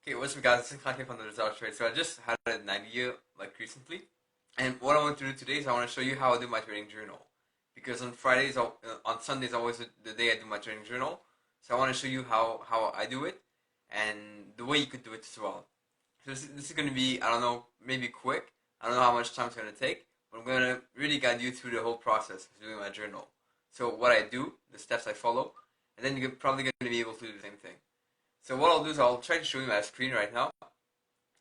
Okay, what's up guys, this is Kanki from the DesireToTRADE. So I just had an idea like recently, and what I want to do today is I want to show you how I do my trading journal. Because on Fridays, on Sundays, always the day I do my trading journal. So I want to show you how I do it, and the way you could do it as well. So this is going to be, I don't know, maybe quick. I don't know how much time it's going to take, but I'm going to really guide you through the whole process of doing my journal. So what I do, the steps I follow, and then you're probably going to be able to do the same thing. So what I'll do is I'll try to show you my screen right now.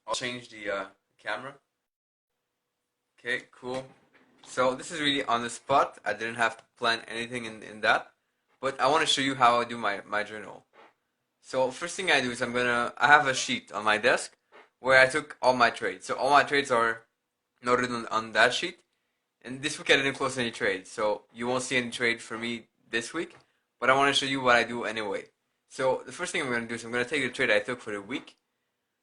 I'll change the camera. Okay, cool. So this is really on the spot. I didn't have to plan anything in that. But I want to show you how I do my journal. So first thing I do is I have a sheet on my desk where I took all my trades. So all my trades are noted on that sheet. And this week I didn't close any trades. So you won't see any trade for me this week. But I want to show you what I do anyway. So the first thing I'm going to do is I'm going to take the trade I took for the week.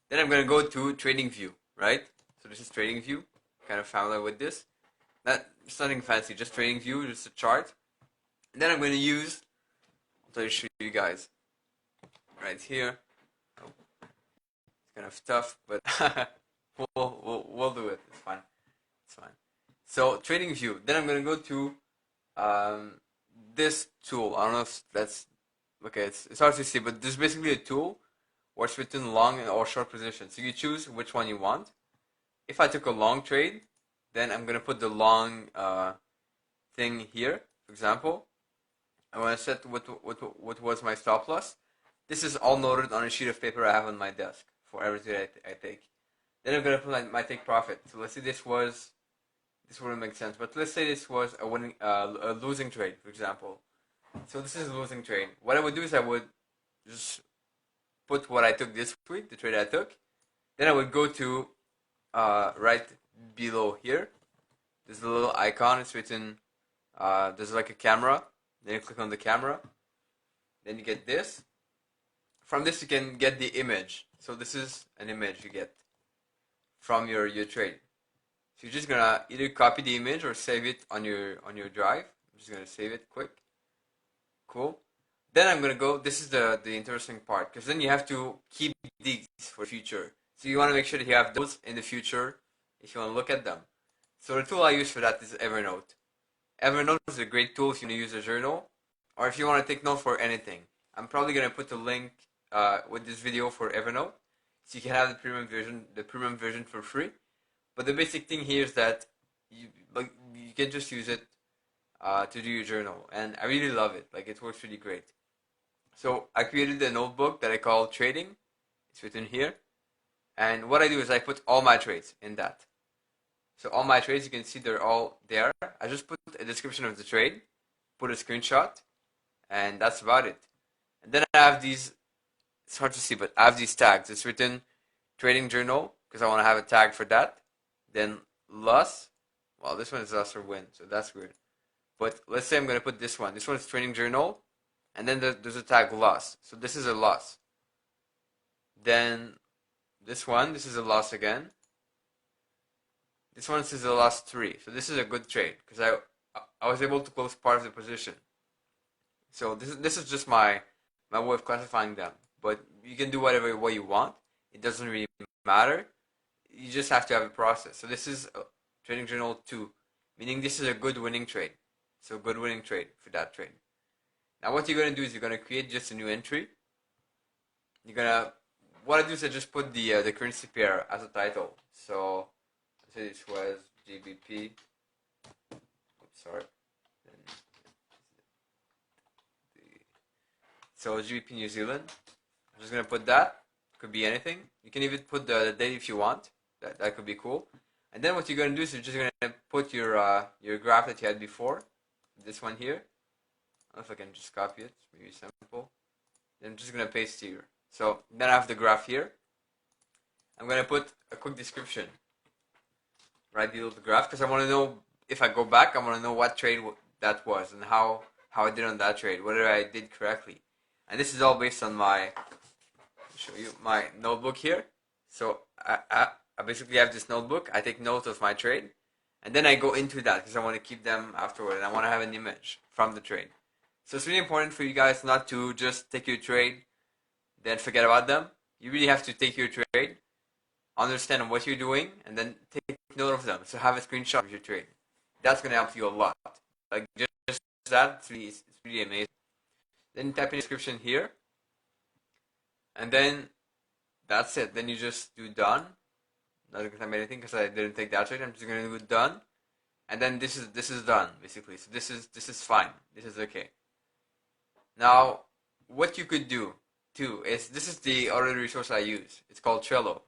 Then I'm going to go to Trading View, right? So this is Trading View. Kind of familiar with this. It's nothing fancy, just Trading View, just a chart. And then I'm going to use, I'll try to show you guys right here. Oh, it's kind of tough, but we'll do it. It's fine. It's fine. So Trading View. Then I'm going to go to this tool. I don't know if that's okay. It's hard to see, but this is basically a tool where it's written long or short position. So you choose which one you want. If I took a long trade, then I'm gonna put the long thing here. For example, I'm gonna set what was my stop loss. This is all noted on a sheet of paper I have on my desk for every trade I take. Then I'm gonna put my take profit. So let's say this wouldn't make sense, but let's say this was a losing trade, for example. So this is a losing trade. What I would do is I would just put what I took this week, the trade I took. Then I would go to right below here. There's a little icon. It's written. There's like a camera. Then you click on the camera. Then you get this. From this you can get the image. So this is an image you get from your trade. So you're just gonna either copy the image or save it on your drive. I'm just gonna save it quick. Cool. Then I'm gonna go. This is the interesting part, because then you have to keep these for future. So you want to make sure that you have those in the future if you want to look at them. So the tool I use for that is Evernote. Evernote is a great tool if you want to use a journal, or if you want to take notes for anything. I'm probably gonna put the link with this video for Evernote, so you can have the premium version for free. But the basic thing here is that you can just use it to do your journal, and I really love it. Like, it works really great. So I created a notebook that I call Trading. It's written here. And what I do is I put all my trades in that. So all my trades, you can see they're all there. I just put a description of the trade, put a screenshot, and that's about it. And then I have these, it's hard to see, but I have these tags. It's written Trading Journal, because I want to have a tag for that. Then loss. Well, this one is loss or win, so that's weird. But let's say I'm going to put this one. This one's Trading Journal. And then there's a tag loss. So this is a loss. Then this is a loss again. This one is a loss 3. So this is a good trade, because I was able to close part of the position. So this is just my way of classifying them. But you can do whatever way you want. It doesn't really matter. You just have to have a process. So this is Trading Journal 2, meaning this is a good winning trade. So good winning trade for that trade. Now what you're going to do is you're going to create just a new entry. What I do is I just put the currency pair as a title. So let's say this was GBP. Oops, sorry. So GBP New Zealand. I'm just going to put that. Could be anything. You can even put the date if you want. That could be cool. And then what you're going to do is you're just going to put your graph that you had before. This one here. I don't know if I can just copy it. It's maybe simple. Then I'm just going to paste here. So then I have the graph here. I'm going to put a quick description right below the graph, because I want to know, if I go back, I want to know what trade that was and how I did on that trade, whether I did correctly. And this is all based on I'll show you my notebook here. So I basically have this notebook. I take notes of my trade, and then I go into that because I want to keep them afterward, and I want to have an image from the trade. So it's really important for you guys not to just take your trade, then forget about them. You really have to take your trade, understand what you're doing, and then take note of them. So have a screenshot of your trade. That's gonna help you a lot. Like just that, it's really amazing. Then type in the description here, and then that's it. Then you just do done. Not gonna type anything because I didn't take that trade. I'm just gonna do done, and then this is done basically. So this is fine. This is okay. Now, what you could do too is this is the other resource I use. It's called Trello.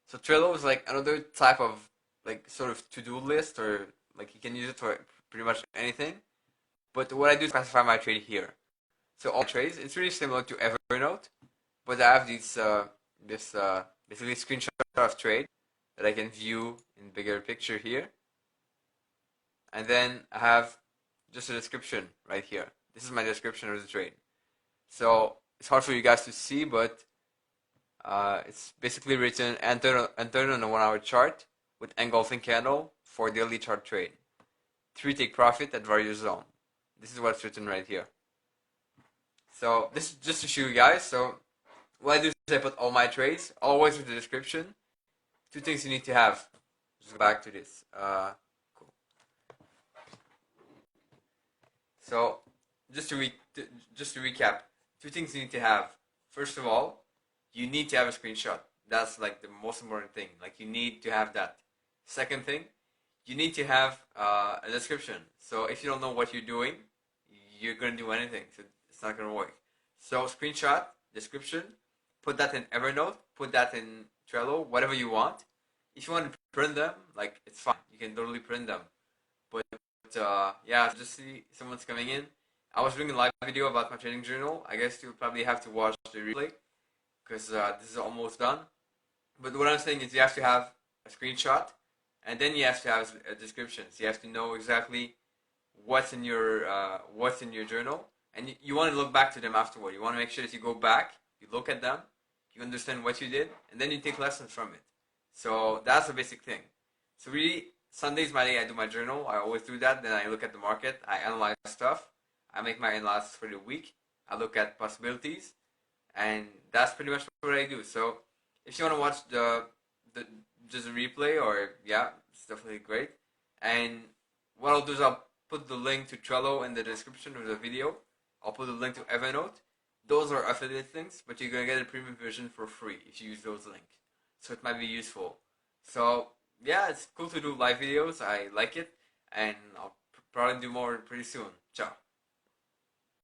So Trello is like another type of like sort of to-do list, or like you can use it for pretty much anything. But what I do is classify my trade here. So all trades, it's really similar to Evernote, but I have this basically screenshot of trade that I can view in bigger picture here, and then I have just a description right here. This is my description of the trade. So it's hard for you guys to see, but it's basically written enter on a 1 hour chart with engulfing candle for daily chart trade. 3 take profit at various zone. This is what's written right here. So this is just to show you guys. So what I do is I put all my trades always with the description. 2 things you need to have. Just go back to this. Cool. So just to recap, 2 things you need to have. First of all, you need to have a screenshot. That's like the most important thing. Like you need to have that. Second thing, you need to have a description. So if you don't know what you're doing, you're gonna do anything. So it's not gonna work. So screenshot, description, put that in Evernote, put that in Trello, whatever you want. If you want to print them, like it's fine. You can totally print them. But yeah, just see someone's coming in. I was doing a live video about my trading journal. I guess you'll probably have to watch the replay because this is almost done. But what I'm saying is you have to have a screenshot, and then you have to have a description. So you have to know exactly what's in your journal, and you want to look back to them afterward. You want to make sure that you go back, you look at them, you understand what you did, and then you take lessons from it. So that's the basic thing. So really, Sunday's my day. I do my journal. I always do that. Then I look at the market. I analyze stuff. I make my analysis for the week. I look at possibilities, and that's pretty much what I do. So if you want to watch the just a replay, or yeah, it's definitely great. And what I'll do is I'll put the link to Trello in the description of the video. I'll put the link to Evernote. Those are affiliate links, but you're gonna get a premium version for free if you use those links. So it might be useful. So yeah, it's cool to do live videos. I like it, and I'll probably do more pretty soon. Ciao.